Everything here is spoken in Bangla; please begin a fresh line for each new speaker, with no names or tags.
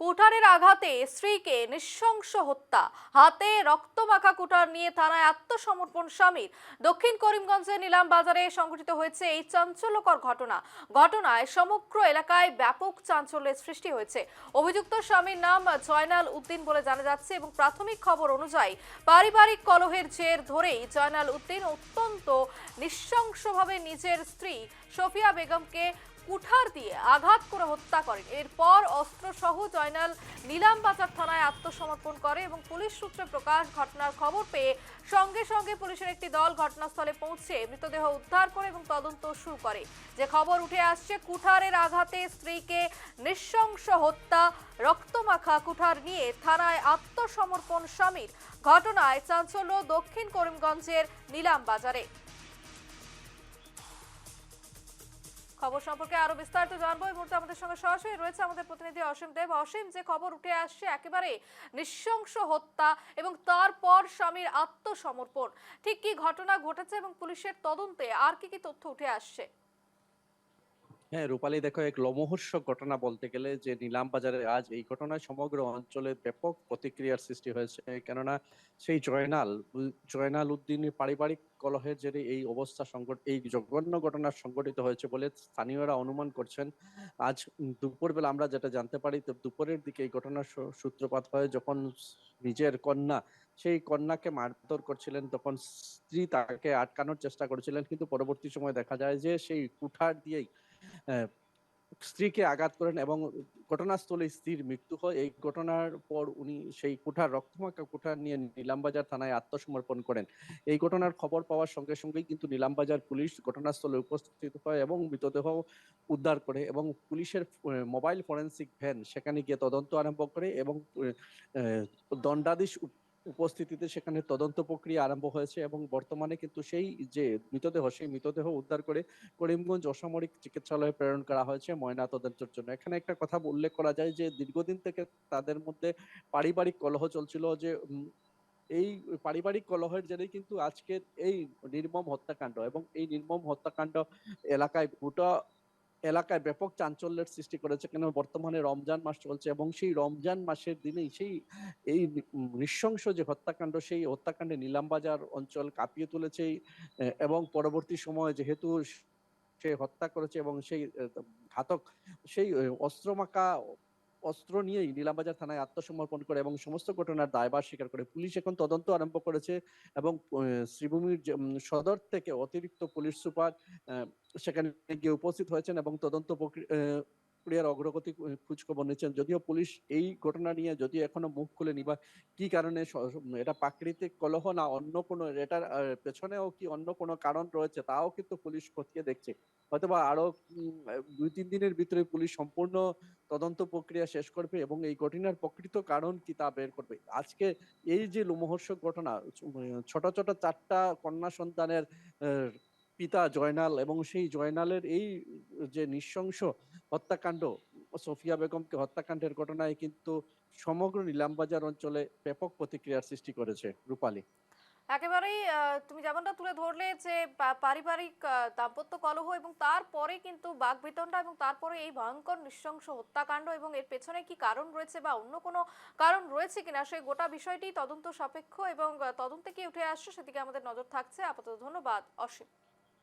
কুঠারের আঘাতে স্ত্রীকে নৃশংস হত্যা, হাতে রক্তমাখা কুঠার নিয়ে থানায় আত্মসমর্পণ স্বামীর। দক্ষিণ করিমগঞ্জের নিলাম বাজারে সংঘটিত হয়েছে এই চাঞ্চল্যকর ঘটনায় সমগ্র এলাকায় ব্যাপক চাঞ্চল্যের সৃষ্টি হয়েছে। অভিযুক্ত স্বামীর নাম জয়নাল উদ্দিন বলে জানা যাচ্ছে এবং প্রাথমিক খবর অনুযায়ী পারিবারিক কলহের জের ধরেই জয়নাল উদ্দিন অত্যন্ত নৃশংসভাবে নিজের স্ত্রী সফিয়া বেগমকে কুঠার দিয়ে আঘাত করে হত্যা করেন। এরপর অস্ত্রসহ জয়নাল নিলামবাজার থানায় আত্মসমর্পণ করে এবং পুলিশ সূত্রে প্রকাশ, ঘটনার খবর পেয়ে সঙ্গে সঙ্গে পুলিশের একটি দল ঘটনাস্থলে পৌঁছে মৃতদেহ উদ্ধার করে এবং তদন্ত শুরু করে। যে খবর উঠে আসছে, কুঠারের আঘাতে স্ত্রীকে নৃশংস হত্যা, রক্তমাখা কুঠার নিয়ে থানায় আত্মসমর্পণ স্বামীর। ঘটনায় চাঞ্চল্য দক্ষিণ করিমগঞ্জের নিলামবাজারে। খবর সম্পর্কে আরো বিস্তারিত জানবো। এই মুহূর্তে আমাদের সঙ্গে সরাসরি রয়েছে আমাদের প্রতিনিধি অসীম দেব। অসীম, যে খবর উঠে আসছে একেবারে নৃশংস হত্যা এবং তারপর স্বামীর আত্মসমর্পণ, ঠিক কি ঘটনা ঘটেছে এবং পুলিশের তদন্তে আর কি কি তথ্য উঠে আসছে?
হ্যাঁ, রূপালী, দেখো, এক লোমহর্ষক ঘটনা বলতে গেলে যে নিলাম বাজারে আজ এই ঘটনায় সমগ্র অঞ্চলে ব্যাপক প্রতিক্রিয়ার সৃষ্টি হয়েছে। কেননা সেই জয়নাল উদ্দিনের পারিবারিক কলহের জেরে এই অবস্থা এই জঘন্য ঘটনা সংঘটিত হয়েছে বলে স্থানীয়রা অনুমান করছেন। আজ দুপুরবেলা আমরা যেটা জানতে পারি, তো দুপুরের দিকে এই ঘটনার সূত্রপাত হয় যখন নিজের কন্যা, সেই কন্যাকে মারধর করছিলেন, তখন স্ত্রী তাকে আটকানোর চেষ্টা করেছিলেন, কিন্তু পরবর্তী সময় দেখা যায় যে সেই কুঠার দিয়েই আহ, স্ত্রীকে আঘাত করেন এবং ঘটনাস্থলে স্ত্রীর মৃত্যু হয়। এই ঘটনার পর উনি সেই রক্তমাখা কুঠার নিয়ে নিলামবাজার থানায় আত্মসমর্পণ করেন। এই ঘটনার খবর পাওয়ার সঙ্গে সঙ্গেই কিন্তু নিলামবাজার পুলিশ ঘটনাস্থলে উপস্থিত হয় এবং মৃতদেহ উদ্ধার করে, এবং পুলিশের মোবাইল ফরেন্সিক ভ্যান সেখানে গিয়ে তদন্ত আরম্ভ করে এবং দণ্ডাধীশ উপস্থিতিতে সেখানে তদন্ত প্রক্রিয়া আরম্ভ হয়েছে। এবং বর্তমানে কিন্তু সেই মৃতদেহ উদ্ধার করে করিমগঞ্জ অসামরিক চিকিৎসালয়ে প্রেরণ করা হয়েছে ময়না তদন্তের জন্য। এখানে একটা কথা উল্লেখ করা যায় যে দীর্ঘদিন থেকে তাদের মধ্যে পারিবারিক কলহ চলছিল, যে এই পারিবারিক কলহের জেরেই কিন্তু আজকের এই নির্মম হত্যাকাণ্ড, এবং এই নির্মম হত্যাকাণ্ড এলাকায় ব্যাপক চাঞ্চল্যের সৃষ্টি করেছে। কেন, বর্তমানে রমজান মাস চলছে এবং সেই রমজান মাসের দিনেই এই নৃশংস যে হত্যাকাণ্ড, সেই হত্যাকাণ্ডে নিলামবাজার অঞ্চল কাঁপিয়ে তুলেছে। এবং পরবর্তী সময়ে যেহেতু সে হত্যা করেছে এবং সেই ঘাতক সেই অস্ত্র নিয়েই নিলামবাজার থানায় আত্মসমর্পণ করে এবং সমস্ত ঘটনার দায়ভার স্বীকার করে, পুলিশ এখন তদন্ত আরম্ভ করেছে। এবং শ্রীভূমির সদর থেকে অতিরিক্ত পুলিশ সুপার সেখানে গিয়ে উপস্থিত হয়েছেন এবং তদন্ত প্রক্রিয়ার অগ্রগতি খোঁজ খবর নিচ্ছেন। যদিও পুলিশ এই ঘটনা নিয়ে যদিও এখনো মুখ খুলেনি, বা কি কারণে এটা প্রাকৃতিক কলহ না অন্য কোনো, এটার পেছনেও কি অন্য কোনো কারণ রয়েছে, তাও কিন্তু পুলিশ খতিয়ে দেখছে। হয়তোবা আরো 2-3 দিনের ভিতরে পুলিশ সম্পূর্ণ তদন্ত প্রক্রিয়া শেষ করবে এবং এই ঘটনার প্রকৃত কারণ কি তা বের করবে। আজকে এই যে লোমহর্ষক ঘটনা, ছোট ছোট 4টা কন্যা সন্তানের পিতা জয়নাল, এবং সেই জয়নালের এই যে নৃশংস হত্যাকাণ্ড, সফিয়া বেগমকে হত্যাকাণ্ডের ঘটনায় কিন্তু সমগ্র নিলামবাজার অঞ্চলে ব্যাপক প্রতিক্রিয়ার সৃষ্টি করেছে। রূপালী,
একেবারেই তুমি যেমনটা তুলে ধরলে যে পারিবারিক দাম্পত্য কলহ এবং তারপরে কিন্তু বাকবিতণ্ডা এবং তারপরে এই ভয়ঙ্কর নৃশংস হত্যাকাণ্ড, এবং এর পেছনে কি কারণ রয়েছে বা অন্য কোনো কারণ রয়েছে কিনা সেই গোটা বিষয়টি তদন্ত সাপেক্ষ এবং তদন্তে কি উঠে আসছে সেদিকে আমাদের নজর থাকছে। আপাতত ধন্যবাদ অসীম।